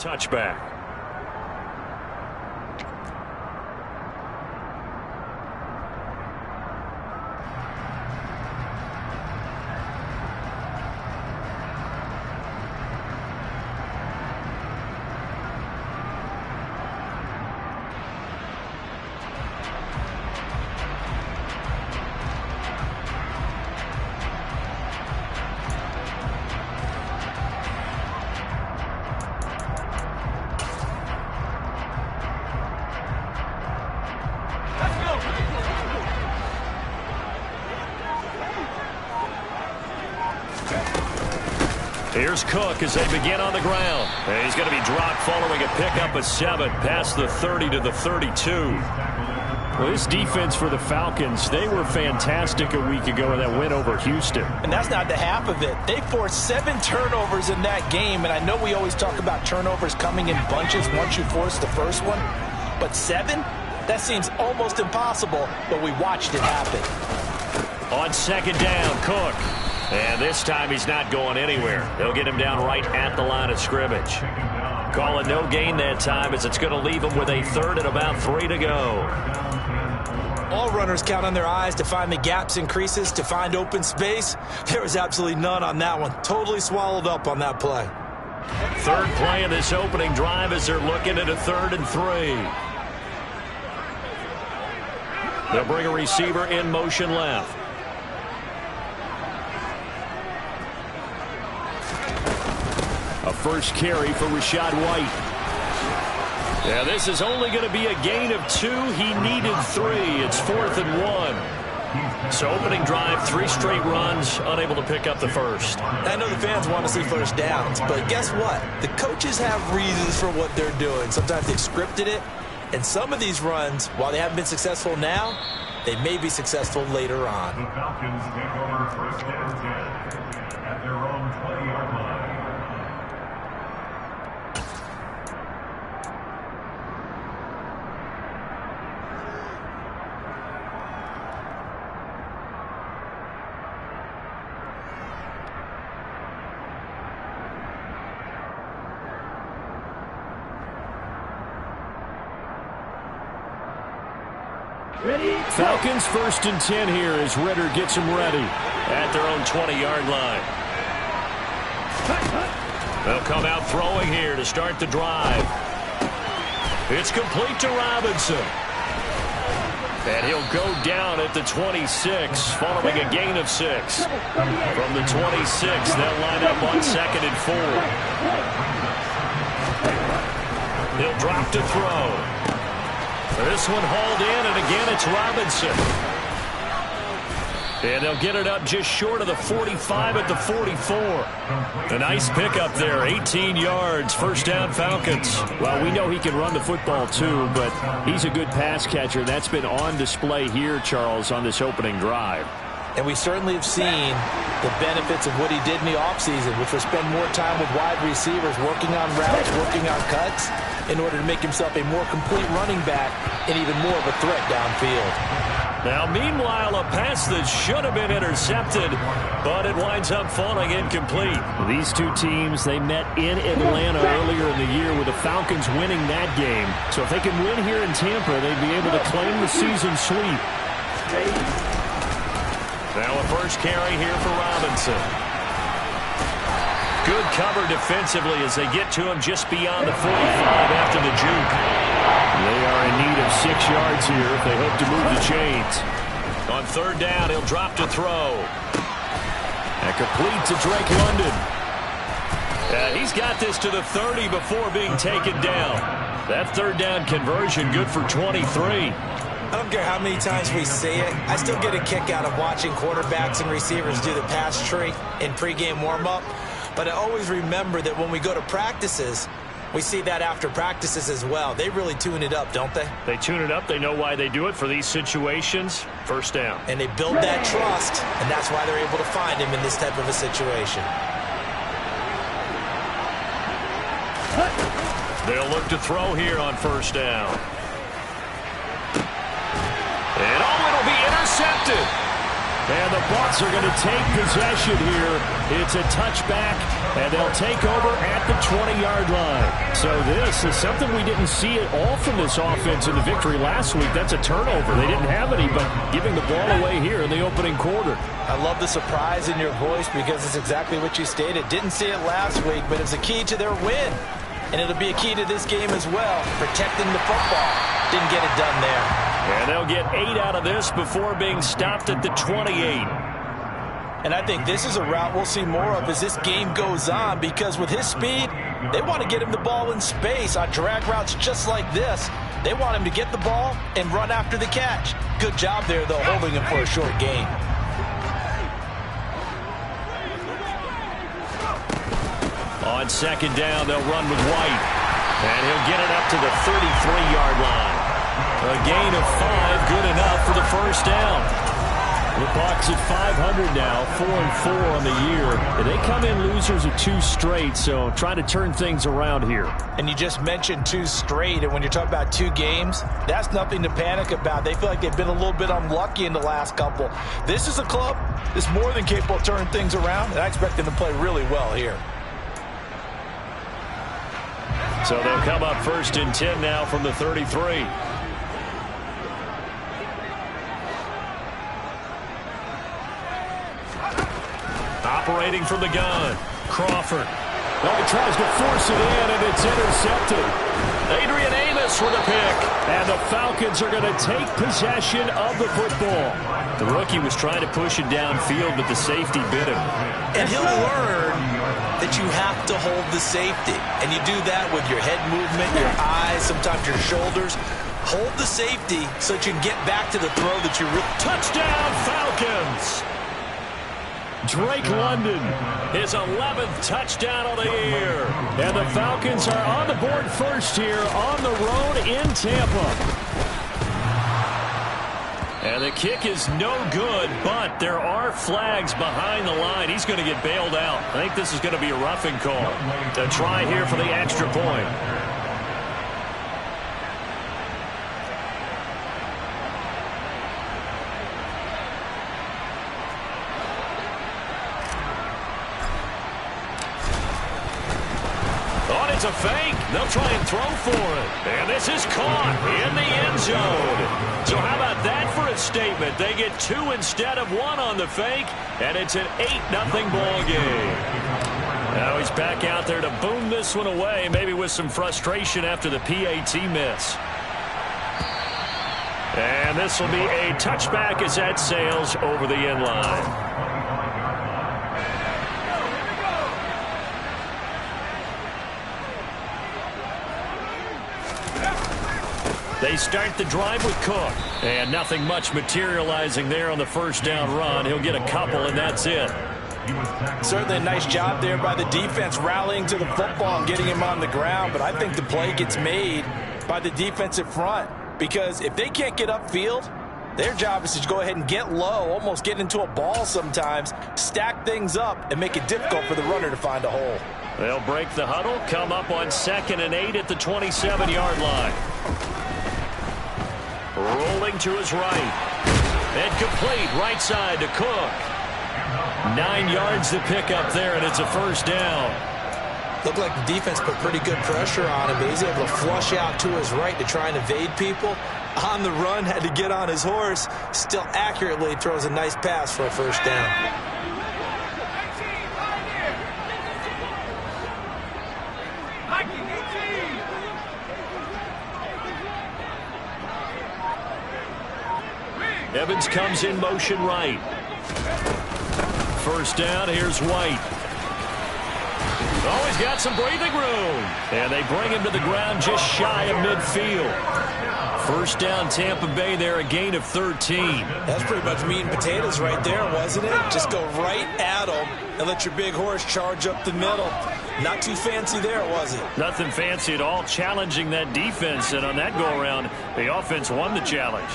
touchback. Here's Cook as they begin on the ground. And he's going to be dropped following a pickup of 7 past the 30 to the 32. Well, this defense for the Falcons, they were fantastic a week ago in that win over Houston. And that's not the half of it. They forced 7 turnovers in that game, and I know we always talk about turnovers coming in bunches once you force the first one, but 7? That seems almost impossible, but we watched it happen. On second down, Cook. And this time he's not going anywhere. They'll get him down right at the line of scrimmage. Call it no gain that time as it's going to leave him with a 3rd and about 3 to go. All runners count on their eyes to find the gaps and creases, to find open space. There was absolutely none on that one. Totally swallowed up on that play. 3rd play of this opening drive as they're looking at a 3rd and 3. They'll bring a receiver in motion left. A first carry for Rachaad White. Yeah, this is only going to be a gain of 2. He needed 3. It's 4th and 1. So opening drive, 3 straight runs, unable to pick up the first. I know the fans want to see first downs, but guess what? The coaches have reasons for what they're doing. Sometimes they've scripted it, and some of these runs, while they haven't been successful now, they may be successful later on. The Falcons take over first and 10 at their own 20-yard line. Falcons 1st and 10 here as Ridder gets them ready at their own 20-yard line. They'll come out throwing here to start the drive. It's complete to Robinson. And he'll go down at the 26 following a gain of 6. From the 26, they'll line up on 2nd and 4. He'll drop to throw. This one hauled in, and again it's Robinson. And they'll get it up just short of the 45 at the 44. A nice pickup there, 18 yards, first down Falcons. Well, we know he can run the football too, but he's a good pass catcher. That's been on display here, Charles, on this opening drive. And we certainly have seen the benefits of what he did in the offseason, which was spend more time with wide receivers, working on routes, working on cuts, in order to make himself a more complete running back and even more of a threat downfield. Now, meanwhile, a pass that should have been intercepted, but it winds up falling incomplete. These two teams, they met in Atlanta earlier in the year with the Falcons winning that game. So if they can win here in Tampa, they'd be able to claim the season sweep. Now a first carry here for Robinson. Good cover defensively as they get to him just beyond the 45 after the juke. They are in need of 6 yards here if they hope to move the chains. On 3rd down, he'll drop to throw. And complete to Drake London. He's got this to the 30 before being taken down. That 3rd down conversion good for 23. I don't care how many times we say it, I still get a kick out of watching quarterbacks and receivers do the pass tree in pregame warm-up. But I always remember that when we go to practices, we see that after practices as well. They really tune it up, don't they? They tune it up. They know why they do it for these situations. First down. And they build that trust, and that's why they're able to find him in this type of a situation. They'll look to throw here on 1st down. And it'll be intercepted. And the Bucs are going to take possession here. It's a touchback, and they'll take over at the 20-yard line. So this is something we didn't see at all from this offense in the victory last week. That's a turnover. They didn't have any, but giving the ball away here in the opening quarter. I love the surprise in your voice because it's exactly what you stated. Didn't see it last week, but it's a key to their win. And it'll be a key to this game as well, protecting the football. Didn't get it done there. And they'll get 8 out of this before being stopped at the 28. And I think this is a route we'll see more of as this game goes on, because with his speed, they want to get him the ball in space on drag routes just like this. They want him to get the ball and run after the catch. Good job there, though, holding him for a short gain. On second down, they'll run with White. And he'll get it up to the 33-yard line. A gain of 5, good enough for the first down. The Bucs at 500 now, 4-4 on the year. And they come in losers of 2 straight, so trying to turn things around here. And you just mentioned 2 straight, and when you're talking about 2 games, that's nothing to panic about. They feel like they've been a little bit unlucky in the last couple. This is a club that's more than capable of turning things around, and I expect them to play really well here. So they'll come up 1st and 10 now from the 33. Operating from the gun, Crawford. Oh, he tries to force it in, and it's intercepted. Adrian Amos with a pick. And the Falcons are going to take possession of the football. The rookie was trying to push it downfield, but the safety bit him. And he'll learn that you have to hold the safety. And you do that with your head movement, your eyes, sometimes your shoulders. Hold the safety so that you can get back to the throw that you really... Touchdown, Falcons! Drake London, his 11th touchdown of the year. And the Falcons are on the board first here on the road in Tampa. And the kick is no good, but there are flags behind the line. He's going to get bailed out. I think this is going to be a roughing call. To try here for the extra point. It's a fake. They'll try and throw for it. And this is caught in the end zone. So how about that for a statement? They get 2 instead of 1 on the fake, and it's an 8-0 ball game. Now he's back out there to boom this one away, maybe with some frustration after the PAT miss. And this will be a touchback as that sails over the end line. They start the drive with Cook. And nothing much materializing there on the first down run. He'll get a couple, and that's it. Certainly a nice job there by the defense rallying to the football and getting him on the ground. But I think the play gets made by the defensive front. Because if they can't get upfield, their job is to go ahead and get low, almost get into a ball sometimes, stack things up, and make it difficult for the runner to find a hole. They'll break the huddle, come up on 2nd and 8 at the 27-yard line. Rolling to his right. And complete right side to Cook. 9 yards to pick up there, and it's a first down. Looked like the defense put pretty good pressure on him, but he's able to flush out to his right to try and evade people. On the run, had to get on his horse. Still accurately throws a nice pass for a first down. Evans comes in motion right. First down, here's White. Oh, he's got some breathing room. And they bring him to the ground just shy of midfield. First down, Tampa Bay there, a gain of 13. That's pretty much meat and potatoes right there, wasn't it? Just go right at them and let your big horse charge up the middle. Not too fancy there, was it? Nothing fancy at all, challenging that defense. And on that go-around, the offense won the challenge.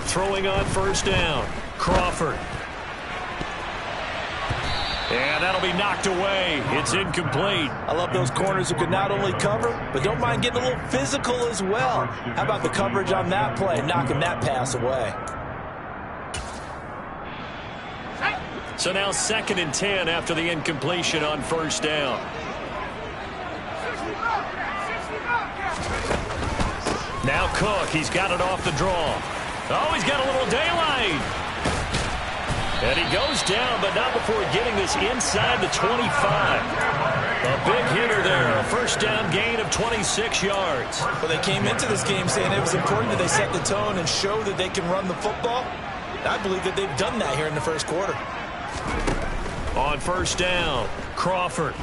Throwing on first down, Crawford. And that'll be knocked away. It's incomplete. I love those corners who can not only cover, but don't mind getting a little physical as well. How about the coverage on that play, knocking that pass away? So now 2nd and 10 after the incompletion on 1st down. Now Cook, he's got it off the draw. Oh, he's got a little daylight. And he goes down, but not before getting this inside the 25. A big hitter there, a 1st down gain of 26 yards. Well, they came into this game saying it was important that they set the tone and show that they can run the football. I believe that they've done that here in the 1st quarter. On 1st down, Crawford.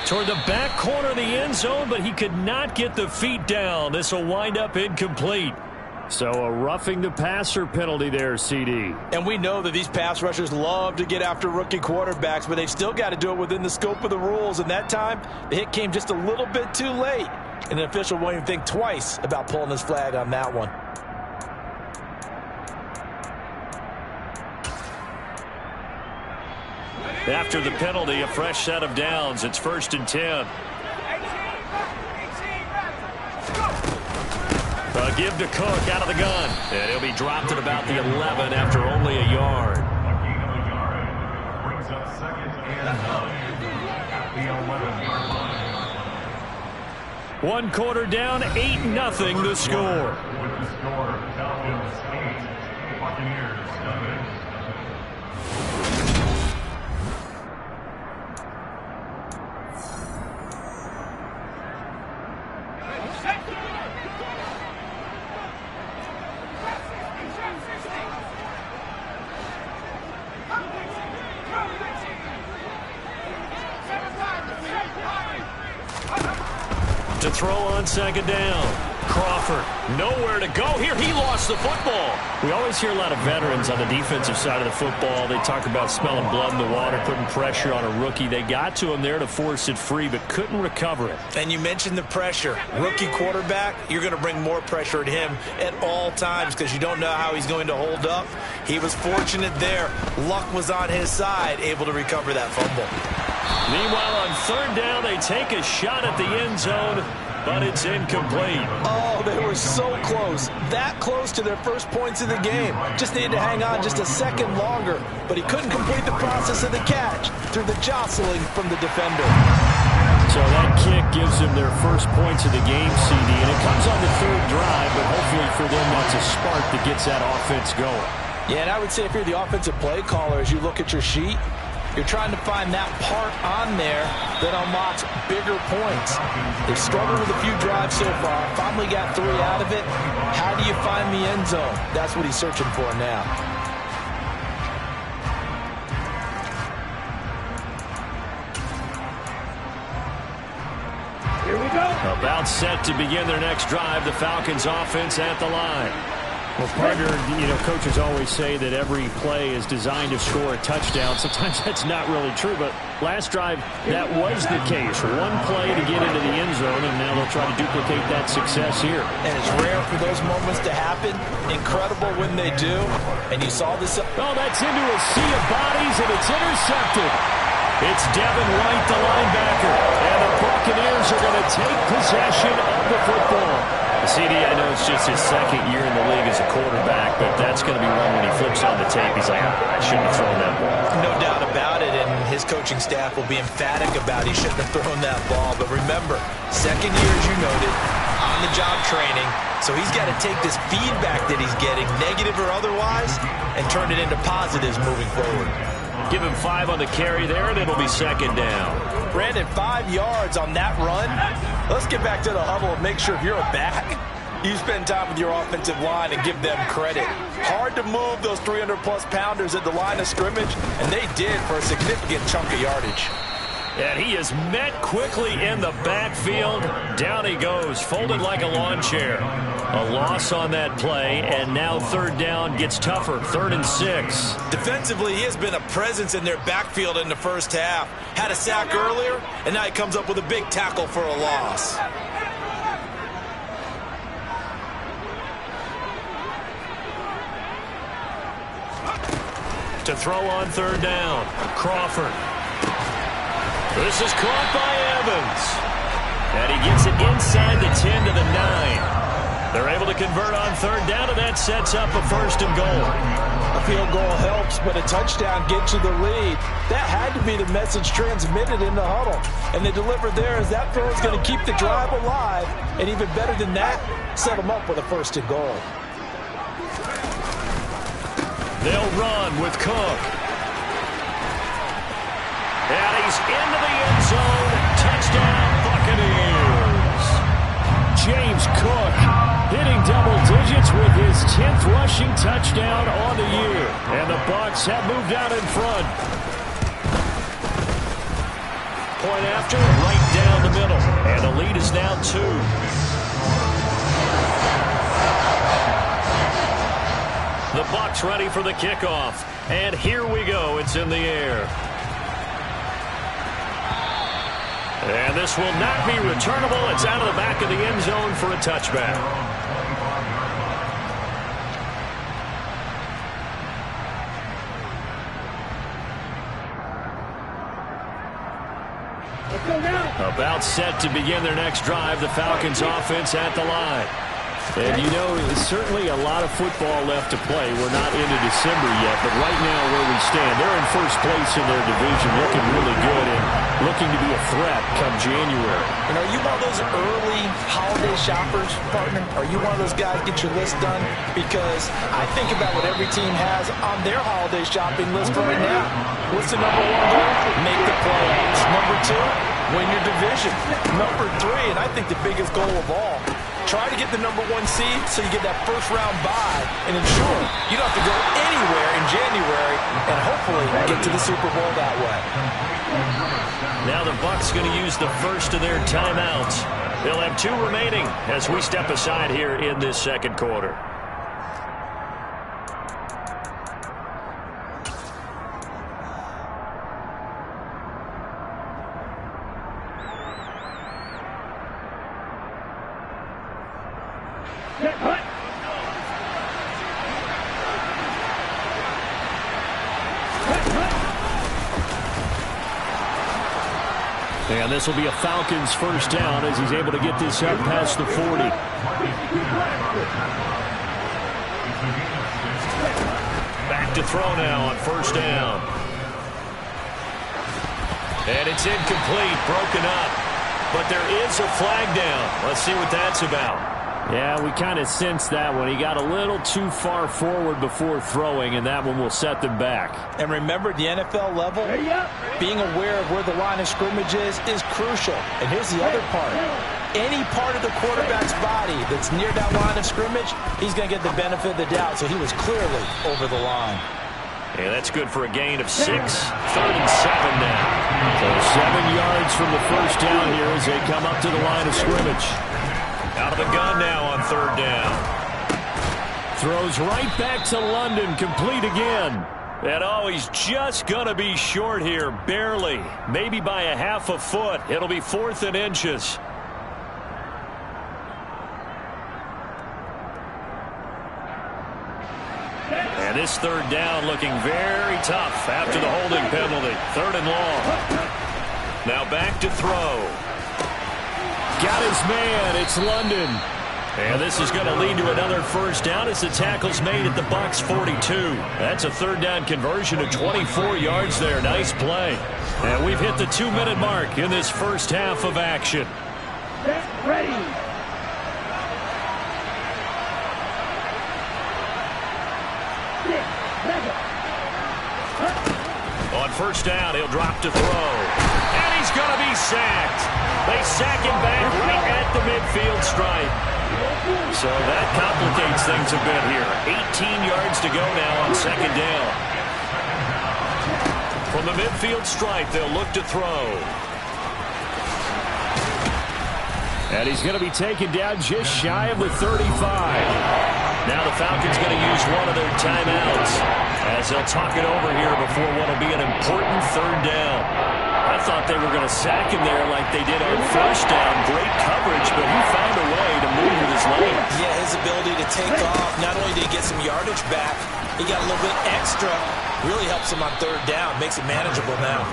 Toward the back corner of the end zone, but he could not get the feet down. This will wind up incomplete. So a roughing the passer penalty there, CD. And we know that these pass rushers love to get after rookie quarterbacks, but they've still got to do it within the scope of the rules. And that time, the hit came just a little bit too late. And an official won't even think twice about pulling his flag on that one. After the penalty, a fresh set of downs. It's 1st and 10. A give to Cook out of the gun. And he'll be dropped at about the 11 after only a yard. A gain of a yard brings up 2nd and 9 at the 11-yard line. 1 quarter down, 8-0 the score. With the score, Falcons 8, Buccaneers 7. To throw on 2nd down. Crawford, nowhere to go here. He lost the football. We always hear a lot of veterans on the defensive side of the football. They talk about smelling blood in the water, putting pressure on a rookie. They got to him there to force it free, but couldn't recover it. And you mentioned the pressure. Rookie quarterback, you're going to bring more pressure at him at all times because you don't know how he's going to hold up. He was fortunate there. Luck was on his side, able to recover that fumble. Meanwhile, on 3rd down, they take a shot at the end zone, but it's incomplete. Oh, they were so close. That close to their first points of the game. Just needed to hang on just a second longer, but he couldn't complete the process of the catch through the jostling from the defender. So that kick gives them their first points of the game, CD, and it comes on the 3rd drive, but hopefully for them that's a spark that gets that offense going. Yeah, and I would say if you're the offensive play caller, as you look at your sheet, you're trying to find that part on there that unlocks bigger points. They've struggled with a few drives so far. Finally got 3 out of it. How do you find the end zone? That's what he's searching for now. Here we go. About set to begin their next drive. The Falcons offense at the line. Well, partner, coaches always say that every play is designed to score a touchdown. Sometimes that's not really true, but last drive, that was the case. 1 play to get into the end zone, and now they'll try to duplicate that success here. And it's rare for those moments to happen. Incredible when they do. And you saw this. Oh, that's into a sea of bodies, and it's intercepted. It's Devin White, the linebacker. And the Buccaneers are going to take possession of the football. CD, I know it's just his 2nd year in the league as a quarterback, but that's going to be one when he flips on the tape. He's like, I shouldn't have thrown that ball. No doubt about it, and his coaching staff will be emphatic about he shouldn't have thrown that ball. But remember, 2nd year, as you noted, on-the-job training, so he's got to take this feedback that he's getting, negative or otherwise, and turn it into positives moving forward. Give him 5 on the carry there, and it'll be 2nd down. Brandon, 5 yards on that run. Let's get back to the huddle and make sure if you're a back, you spend time with your offensive line and give them credit. Hard to move those 300-plus pounders at the line of scrimmage, and they did for a significant chunk of yardage. And he is met quickly in the backfield. Down he goes, folded like a lawn chair. A loss on that play, and now 3rd down gets tougher, 3rd and 6. Defensively, he has been a presence in their backfield in the first half. Had a sack earlier, and now he comes up with a big tackle for a loss. To throw on 3rd down, Crawford. This is caught by Evans. And he gets it inside the 10 to the 9. They're able to convert on third down, and that sets up a 1st and goal. A field goal helps, but a touchdown gets you the lead. That had to be the message transmitted in the huddle. And they delivered there as that throw is going to keep the drive alive. And even better than that, set them up with a 1st and goal. They'll run with Cook. And he's into the end zone. Touchdown, Buccaneers. James Cook hitting double digits with his 10th rushing touchdown on the year. And the Bucs have moved out in front. Point after, right down the middle. And the lead is now 2. The Bucs ready for the kickoff. And here we go. It's in the air. And this will not be returnable. It's out of the back of the end zone for a touchback. About set to begin their next drive, the Falcons offense at the line. And, you know, certainly a lot of football left to play. We're not into December yet, but right now where we stand, they're in first place in their division, looking really good and looking to be a threat come January. And are you one of those early holiday shoppers, partner? Are you one of those guys get your list done? Because I think about what every team has on their holiday shopping list right now. What's the number 1 goal? Make the playoffs. Number 2, win your division. Number 3, and I think the biggest goal of all, try to get the number 1 seed so you get that first-round bye and ensure you don't have to go anywhere in January and hopefully get to the Super Bowl that way. Now the Bucs going to use the first of their timeouts. They'll have 2 remaining as we step aside here in this second quarter. And this will be a Falcons first down as he's able to get this up past the 40. Back to throw now on first down. And it's incomplete, broken up. But there is a flag down. Let's see what that's about. Yeah, we kind of sensed that one. He got a little too far forward before throwing, and that one will set them back. And remember, the NFL level, being aware of where the line of scrimmage is crucial. And here's the other part. Any part of the quarterback's body that's near that line of scrimmage, he's going to get the benefit of the doubt. So he was clearly over the line. Yeah, that's good for a gain of 6. 3rd and 7 now. So 7 yards from the first down here as they come up to the line of scrimmage. Out of the gun now on 3rd down. Throws right back to London, complete again. And oh, he's just going to be short here, barely. Maybe by a half a foot. It'll be 4th and inches. And this 3rd down looking very tough after the holding penalty. 3rd and long. Now back to throw. Got his man. It's London. And this is going to lead to another first down as the tackle's made at the Bucs 42. That's a 3rd down conversion of 24 yards there. Nice play. And we've hit the 2-minute mark in this first half of action. Get ready. On first down, he'll drop to throw. And he's going to be sacked. They sack him back right at the midfield stripe. So that complicates things a bit here. 18 yards to go now on 2nd down. From the midfield stripe, they'll look to throw. And he's going to be taken down just shy of the 35. Now the Falcons going to use one of their timeouts as they'll talk it over here before what will be an important 3rd down. I thought they were going to sack him there like they did on first down. Great coverage, but he found a way to move with his legs. Yeah, his ability to take off, not only did he get some yardage back, he got a little bit extra. Really helps him on 3rd down, makes it manageable now.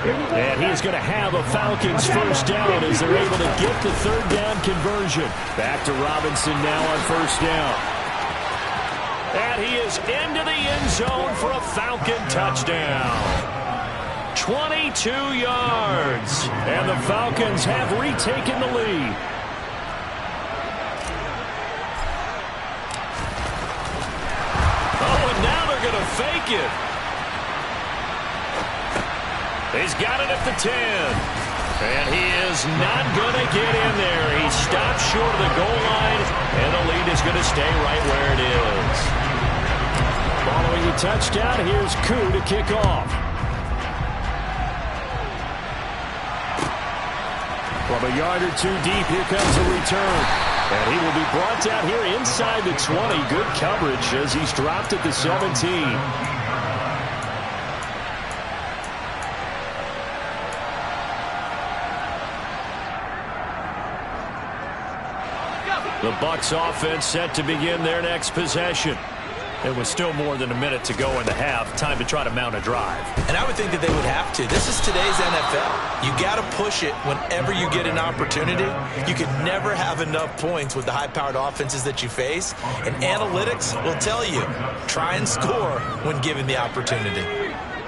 And he's going to have a Falcons first down as they're able to get the third down conversion. Back to Robinson now on first down. And he is into the end zone for a Falcon touchdown. 22 yards. And the Falcons have retaken the lead. Oh, and now they're going to fake it. He's got it at the 10. And he is not going to get in there. He stopped short of the goal line, and the lead is going to stay right where it is. Following the touchdown, here's Koo to kick off. From a yard or two deep, here comes a return. And he will be brought down here inside the 20. Good coverage as he's dropped at the 17. The Bucs offense set to begin their next possession. It was still more than a minute to go in the half. Time to try to mount a drive. And I would think that they would have to. This is today's NFL. You got to push it whenever you get an opportunity. You can never have enough points with the high-powered offenses that you face. And analytics will tell you, try and score when given the opportunity.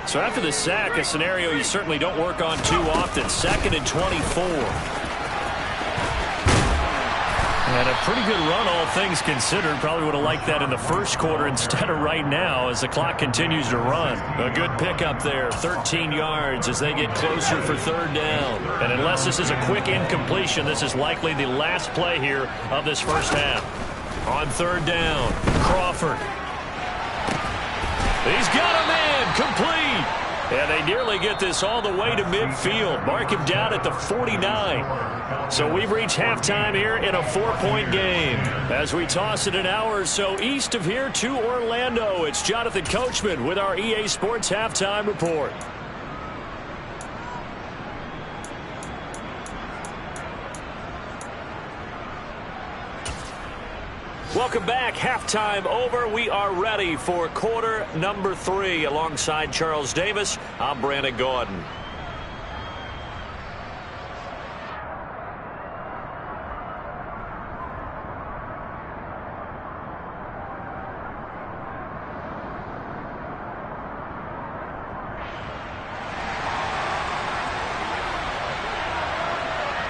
So after the sack, a scenario you certainly don't work on too often. 2nd and 24. And a pretty good run, all things considered. Probably would have liked that in the first quarter instead of right now as the clock continues to run. A good pickup there, 13 yards as they get closer for third down. And unless this is a quick incompletion, this is likely the last play here of this first half. On third down, Crawford. He's got a man, complete. And they nearly get this all the way to midfield. Mark him down at the 49. So we've reached halftime here in a 4-point game. As we toss it an hour or so east of here to Orlando, it's Jonathan Coachman with our EA Sports Halftime Report. Welcome back. Halftime over. We are ready for quarter number 3. Alongside Charles Davis, I'm Brandon Gaudin.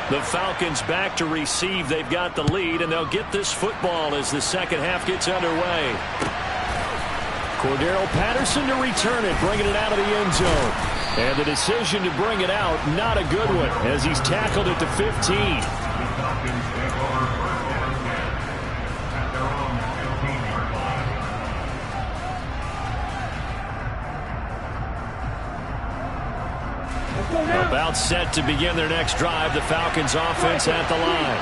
The Falcons back to receive. They've got the lead, and they'll get this football as the second half gets underway. Cordero Patterson to return it, bringing it out of the end zone. And the decision to bring it out, not a good one, as he's tackled at the 15. About set to begin their next drive, the Falcons offense at the line.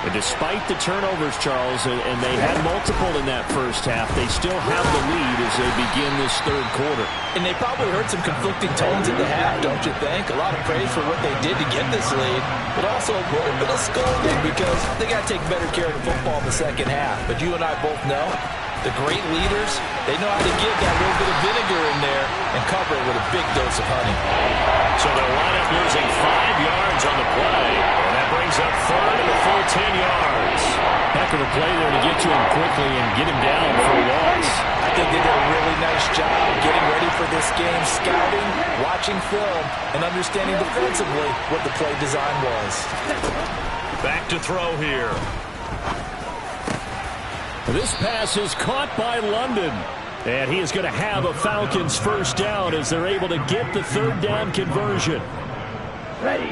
And despite the turnovers, Charles, and they had multiple in that first half, they still have the lead as they begin this third quarter. And they probably heard some conflicting tones at the half, don't you think? A lot of praise for what they did to get this lead, but also a little bit of scolding because they got to take better care of the football in the second half. But you and I both know the great leaders, they know how to give that little bit of vinegar in there and cover it with a big dose of honey. So they'll wind up losing 5 yards on the play, and that brings up third and a full 10 yards. Heck of a play there to get to him quickly and get him down for a loss. I think they did a really nice job getting ready for this game, scouting, watching film, and understanding defensively what the play design was. Back to throw here. This pass is caught by London. And he is going to have a Falcons first down as they're able to get the third down conversion. Ready.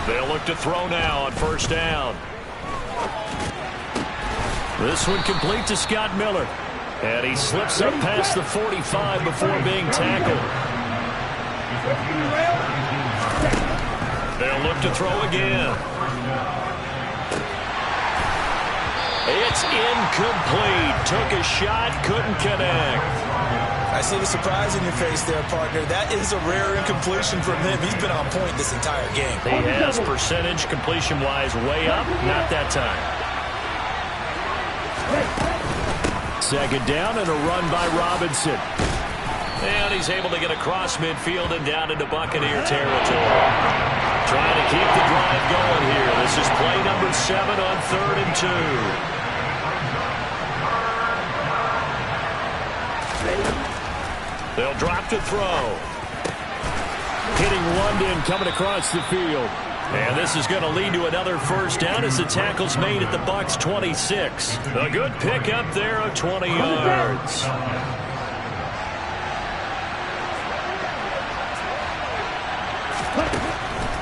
They'll look to throw now on first down. This one complete to Scott Miller. And he slips up past the 45 before being tackled. They'll look to throw again. It's incomplete. Took a shot, couldn't connect. I see the surprise in your face there, partner. That is a rare incompletion from him. He's been on point this entire game. He has percentage completion-wise way up. Not that time. Second down and a run by Robinson. And he's able to get across midfield and down into Buccaneer territory. Trying to keep the drive going here. This is play number 7 on 3rd and 2. They'll drop to throw. Hitting London coming across the field. And this is going to lead to another first down as the tackle's made at the Bucs 26. A good pickup there of 20 yards.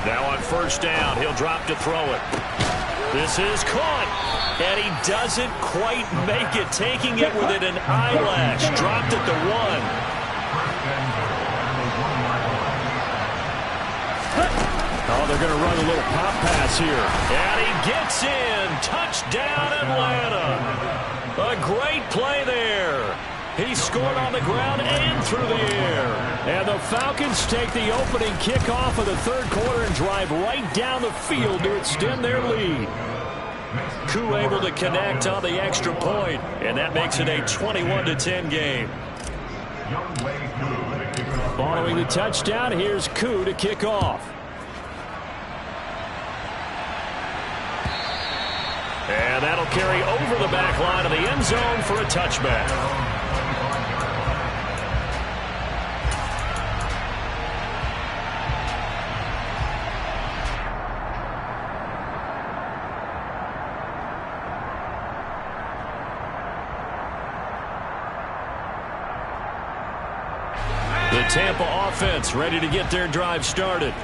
Now on first down, he'll drop to throw it. This is caught. And he doesn't quite make it, taking it within an eyelash. Dropped at the 1. Oh, they're going to run a little pop pass here. And he gets in. Touchdown, Atlanta. A great play there. He scored on the ground and through the air. And the Falcons take the opening kickoff of the third quarter and drive right down the field to extend their lead. Koo able to connect on the extra point, and that makes it a 21-10 game. Following the touchdown, here's Koo to kick off. And that'll carry over the back line of the end zone for a touchback. The Tampa offense ready to get their drive started.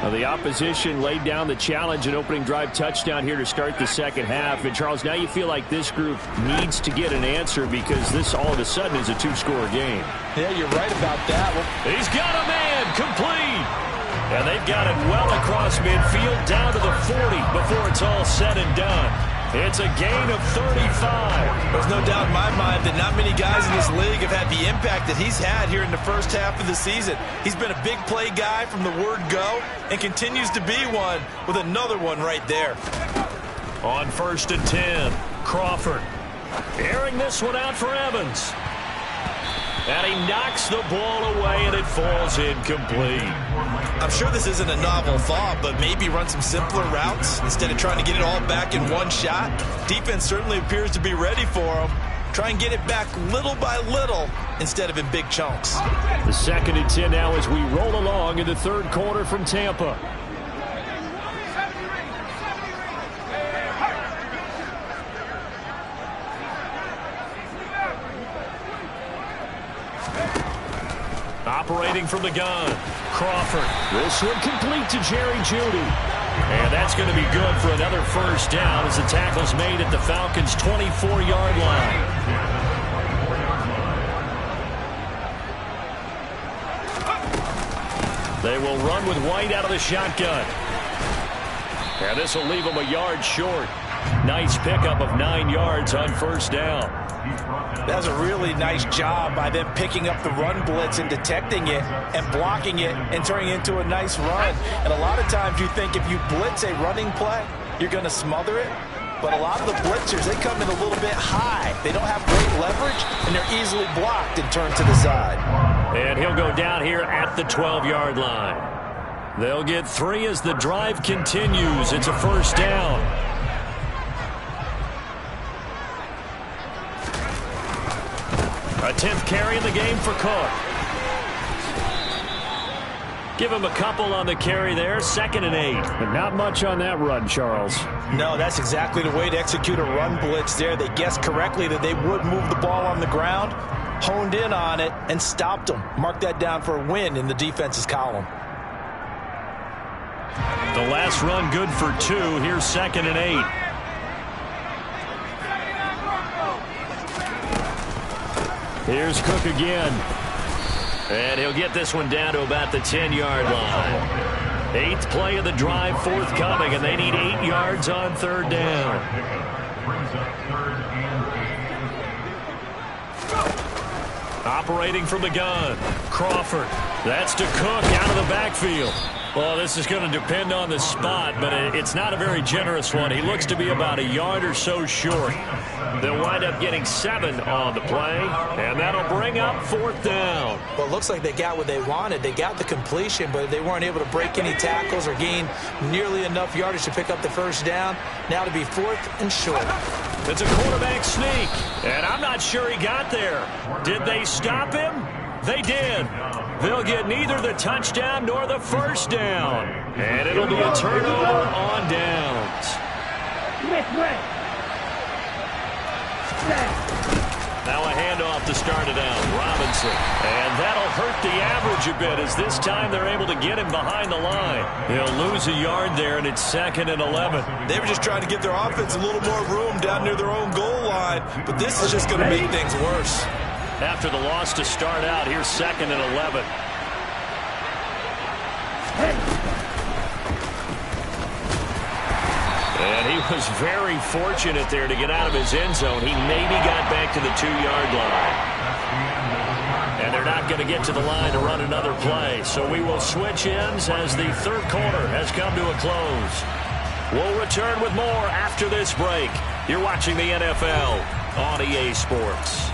Now the opposition laid down the challenge and opening drive touchdown here to start the second half. And, Charles, now you feel like this group needs to get an answer because this all of a sudden is a 2-score game. Yeah, you're right about that. He's got a man complete. And they've got it well across midfield down to the 40 before it's all said and done. It's a gain of 35. There's no doubt in my mind that not many guys in this league have had the impact that he's had here in the first half of the season. He's been a big play guy from the word go and continues to be one with another one right there. On 1st and 10, Crawford airing this one out for Evans. And he knocks the ball away and it falls incomplete. I'm sure this isn't a novel thought, but maybe run some simpler routes instead of trying to get it all back in one shot. Defense certainly appears to be ready for him. Try and get it back little by little instead of in big chunks. The 2nd and 10 now as we roll along in the third quarter from Tampa. Operating from the gun, Crawford. This one complete to Jerry Jeudy. And that's going to be good for another first down as the tackle's made at the Falcons' 24-yard line. They will run with White out of the shotgun. And this will leave him a yard short. Nice pickup of 9 yards on first down. That's a really nice job by them picking up the run blitz and detecting it and blocking it and turning it into a nice run. And a lot of times you think if you blitz a running play, you're going to smother it. But a lot of the blitzers, they come in a little bit high. They don't have great leverage, and they're easily blocked and turned to the side. And he'll go down here at the 12-yard line. They'll get 3 as the drive continues. It's a first down. A 10th carry in the game for Cook. Give him a couple on the carry there. 2nd and 8. But not much on that run, Charles. No, that's exactly the way to execute a run blitz there. They guessed correctly that they would move the ball on the ground, honed in on it, and stopped them. Mark that down for a win in the defense's column. The last run good for 2. Here's 2nd and 8. Here's Cook again. And he'll get this one down to about the 10-yard line. 8th play of the drive forthcoming, and they need 8 yards on third down. Operating from the gun, Crawford. That's to Cook out of the backfield. Well, this is going to depend on the spot, but it's not a very generous one. He looks to be about a yard or so short. They'll wind up getting 7 on the play, and that'll bring up 4th down. Well, it looks like they got what they wanted. They got the completion, but they weren't able to break any tackles or gain nearly enough yardage to pick up the first down. Now to be 4th and short. It's a quarterback sneak, and I'm not sure he got there. Did they stop him? They did. They'll get neither the touchdown nor the first down. And it'll be a turnover on downs. Now a handoff to start it out. Robinson. And that'll hurt the average a bit as this time they're able to get him behind the line. They'll lose a yard there, and it's 2nd and 11. They were just trying to give their offense a little more room down near their own goal line, but this is just going to make things worse. After the loss to start out, here's 2nd and 11. And he was very fortunate there to get out of his end zone. He maybe got back to the 2-yard line. And they're not going to get to the line to run another play. So we will switch ends as the 3rd quarter has come to a close. We'll return with more after this break. You're watching the NFL on EA Sports.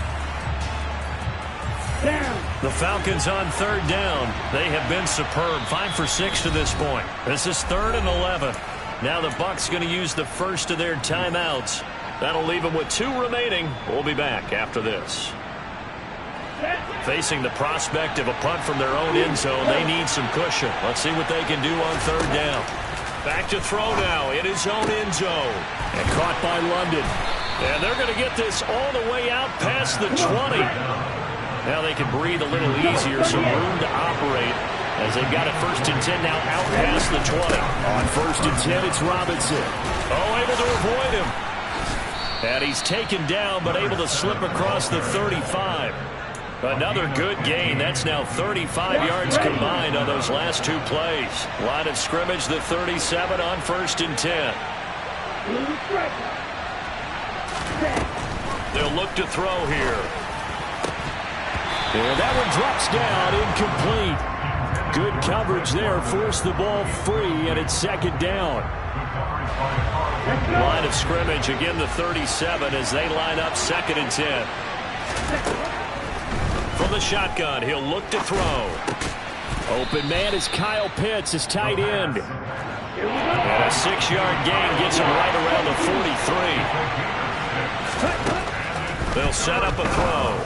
The Falcons on 3rd down. They have been superb. 5 for 6 to this point. This is 3rd and 11. Now the Bucs going to use the first of their timeouts. That'll leave them with 2 remaining. We'll be back after this. Facing the prospect of a punt from their own end zone, they need some cushion. Let's see what they can do on 3rd down. Back to throw now in his own end zone. And caught by London. And they're going to get this all the way out past the 20. Now they can breathe a little easier, some room to operate as they've got it 1st and 10 now out past the 20. On 1st and 10, it's Robinson. Oh, able to avoid him. And he's taken down, but able to slip across the 35. Another good gain. That's now 35 yards combined on those last 2 plays. Line of scrimmage, the 37 on 1st and 10. They'll look to throw here. And that one drops down, incomplete. Good coverage there, forced the ball free, and it's 2nd down. Line of scrimmage, again the 37 as they line up 2nd and 10. From the shotgun, he'll look to throw. Open man is Kyle Pitts, his tight end. And a 6-yard gain gets him right around the 43. They'll set up a throw.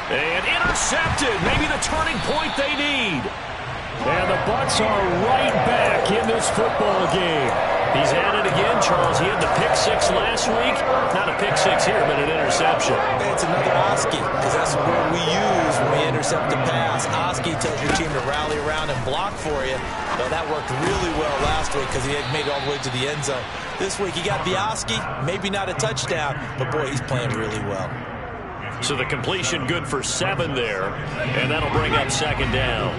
And intercepted. Maybe the turning point they need. And the Bucs are right back in this football game. He's at it again, Charles. He had the pick 6 last week. Not a pick 6 here, but an interception. It's another Oski, because that's the word we use when we intercept the pass. Oski tells your team to rally around and block for you. Well, that worked really well last week because he had made it all the way to the end zone. This week he got the Oski, maybe not a touchdown, but boy, he's playing really well. So the completion good for 7 there, and that'll bring up 2nd down.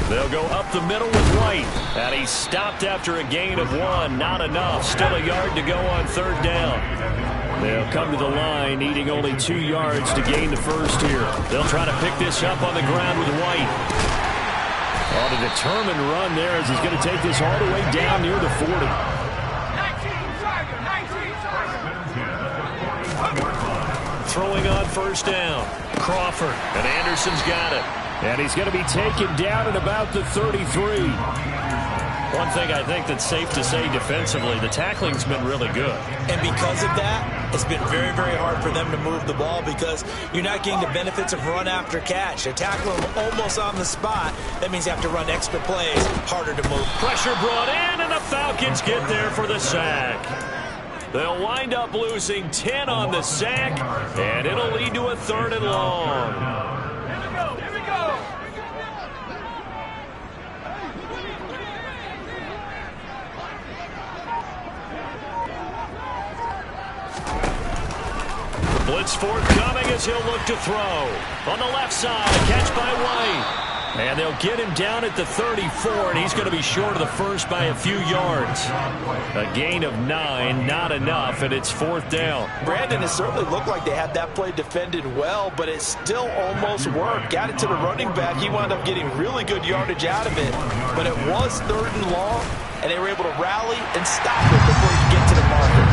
They'll go up the middle with White, and he's stopped after a gain of 1. Not enough. Still a yard to go on 3rd down. They'll come to the line, needing only 2 yards to gain the first here. They'll try to pick this up on the ground with White. On a determined run there as he's going to take this all the way down near the 40. Throwing on 1st down. Crawford. And Anderson's got it. And he's going to be taken down at about the 33. One thing I think that's safe to say defensively, the tackling's been really good. And because of that, it's been very, very hard for them to move the ball because you're not getting the benefits of run after catch. They're tackling them almost on the spot. That means you have to run extra plays, harder to move. Pressure brought in, and the Falcons get there for the sack. They'll wind up losing 10 on the sack, and it'll lead to a 3rd and long. Blitz forthcoming as he'll look to throw. On the left side, a catch by White. And they'll get him down at the 34, and he's going to be short of the first by a few yards. A gain of 9, not enough, and it's 4th down. Brandon, it certainly looked like they had that play defended well, but it still almost worked. Got it to the running back. He wound up getting really good yardage out of it, but it was 3rd and long, and they were able to rally and stop it before he could get to the marker.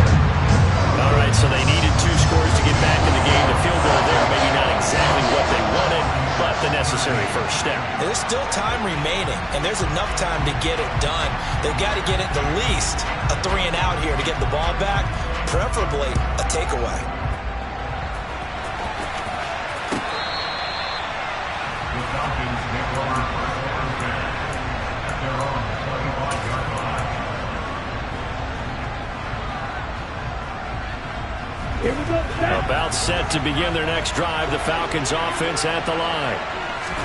All right, so they needed 2 scores to get back in the game. The field goal there, maybe not exactly what they wanted, but the necessary first step. There's still time remaining, and there's enough time to get it done. They've got to get it the least a 3 and out here to get the ball back, preferably a takeaway. The Falcons take over first and 10 at their own 25-yard line. About set to begin their next drive. The Falcons offense at the line.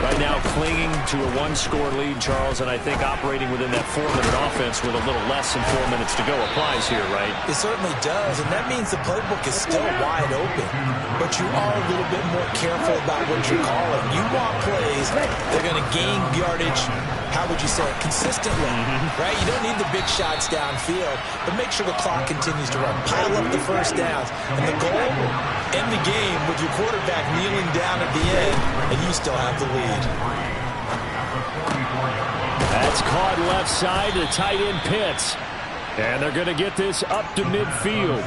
Right now clinging to a 1-score lead, Charles, and I think operating within that 4-minute offense with a little less than 4 minutes to go applies here, right? It certainly does, and that means the playbook is still wide open. But you are a little bit more careful about what you're calling. You want plays that are going to gain yardage, how would you say it, consistently, right? You don't need the big shots downfield, but make sure the clock continues to run. Pile up the first downs. And the goal, end the game with your quarterback kneeling down at the end, and you still have the lead. That's caught left side to tight end Pitts. And they're going to get this up to midfield.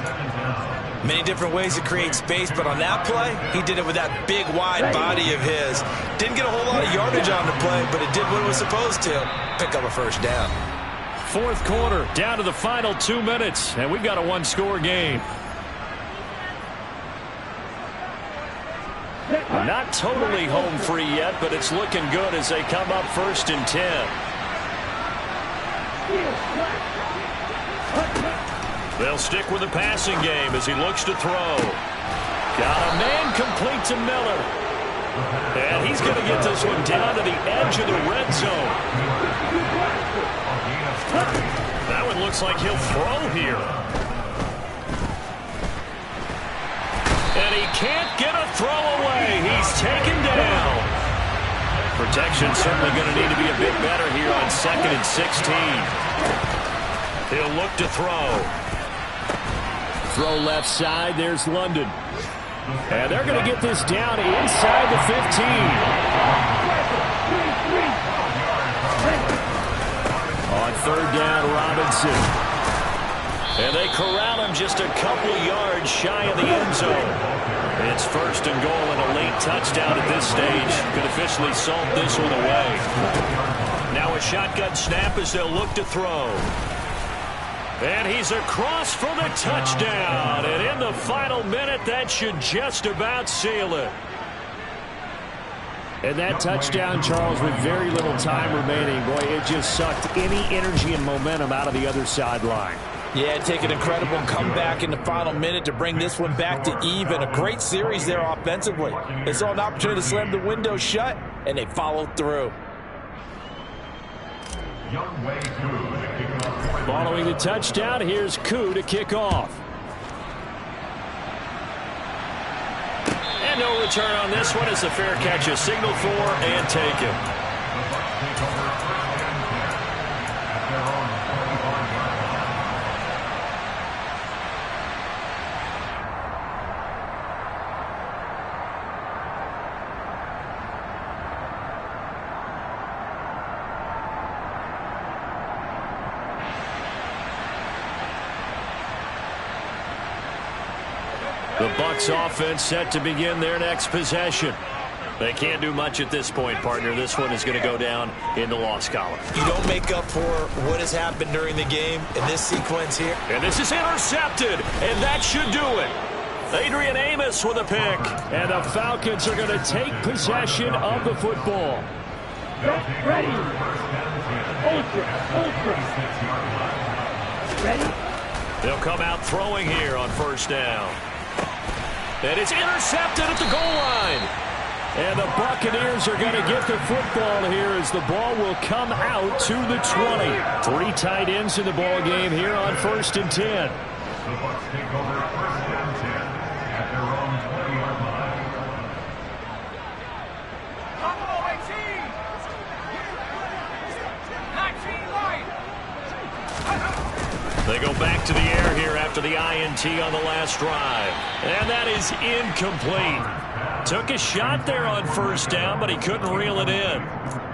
Many different ways to create space, but on that play, he did it with that big, wide body of his. Didn't get a whole lot of yardage on the play, but it did what it was supposed to. Pick up a first down. 4th quarter, down to the final 2 minutes, and we've got a 1-score game. Not totally home free yet, but it's looking good as they come up 1st and 10. They'll stick with the passing game as he looks to throw. Got a man complete to Miller. And he's going to get this one down to the edge of the red zone. That one looks like he'll throw here. And he can't get a throw away. He's taken down. Protection's certainly going to need to be a bit better here on 2nd and 16. He'll look to throw. Throw left side. There's London. And they're going to get this down inside the 15. On 3rd down, Robinson. And they corral him just a couple yards shy of the end zone. It's 1st and goal and a late touchdown at this stage. Could officially salt this one away. Now a shotgun snap as they'll look to throw. And he's across for the touchdown. And in the final minute, that should just about seal it. And that touchdown, Charles, with very little time remaining, boy, it just sucked any energy and momentum out of the other sideline. Yeah, take an incredible comeback in the final minute to bring this one back to even. A great series there offensively. They saw an opportunity to slam the window shut, and they followed through. Following the touchdown, here's Koo to kick off. And no return on this one as the fair catch is signaled for and taken. The Bucs offense set to begin their next possession. They can't do much at this point, partner. This one is going to go down in the loss column. You don't make up for what has happened during the game in this sequence here. And this is intercepted, and that should do it. Adrian Amos with a pick. And the Falcons are going to take possession of the football. Ready. Ultra. Ready? They'll come out throwing here on 1st down. And it's intercepted at the goal line. And the Buccaneers are going to get the football here as the ball will come out to the 20. 3 tight ends in the ball game here on 1st and 10. The Bucs take over 1st and 10 at their own 20-yard line. They go back to the air here after the INT on the last drive. And that is incomplete. Took a shot there on first down, but he couldn't reel it in.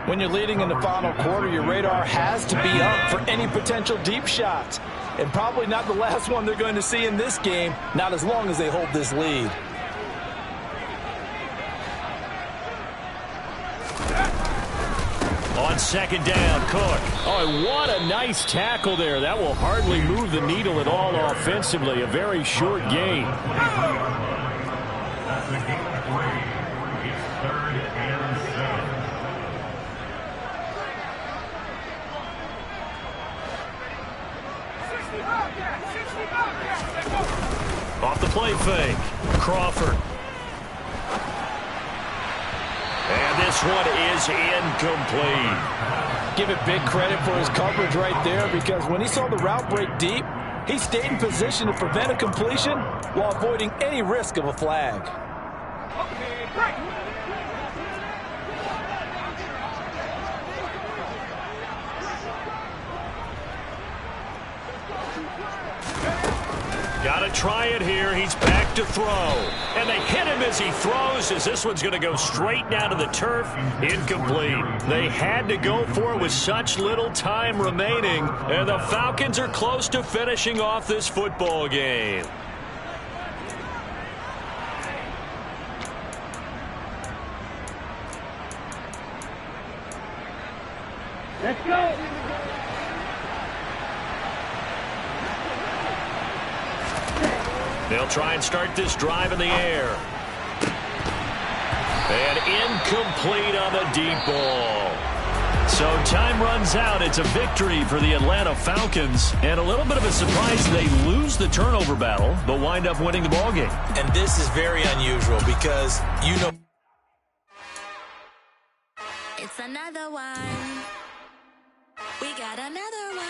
When you're leading in the final quarter, your radar has to be up for any potential deep shots. And probably not the last one they're going to see in this game, not as long as they hold this lead. On second down, Cook. Oh, what a nice tackle there. That will hardly move the needle at all offensively. A very short gain. That's a gain of 3. It's 3rd and 7. Off the play fake. Crawford. And this one is incomplete. Give it big credit for his coverage right there, because when he saw the route break deep, he stayed in position to prevent a completion while avoiding any risk of a flag. Okay, break. Got to try it here. He's back to throw. And they hit him as he throws, as this one's going to go straight down to the turf. Incomplete. They had to go for it with such little time remaining. And the Falcons are close to finishing off this football game. Let's go. They'll try and start this drive in the air. And incomplete on the deep ball. So time runs out. It's a victory for the Atlanta Falcons. And a little bit of a surprise, they lose the turnover battle, but wind up winning the ballgame. And this is very unusual because, you know, It's another one. We got another one.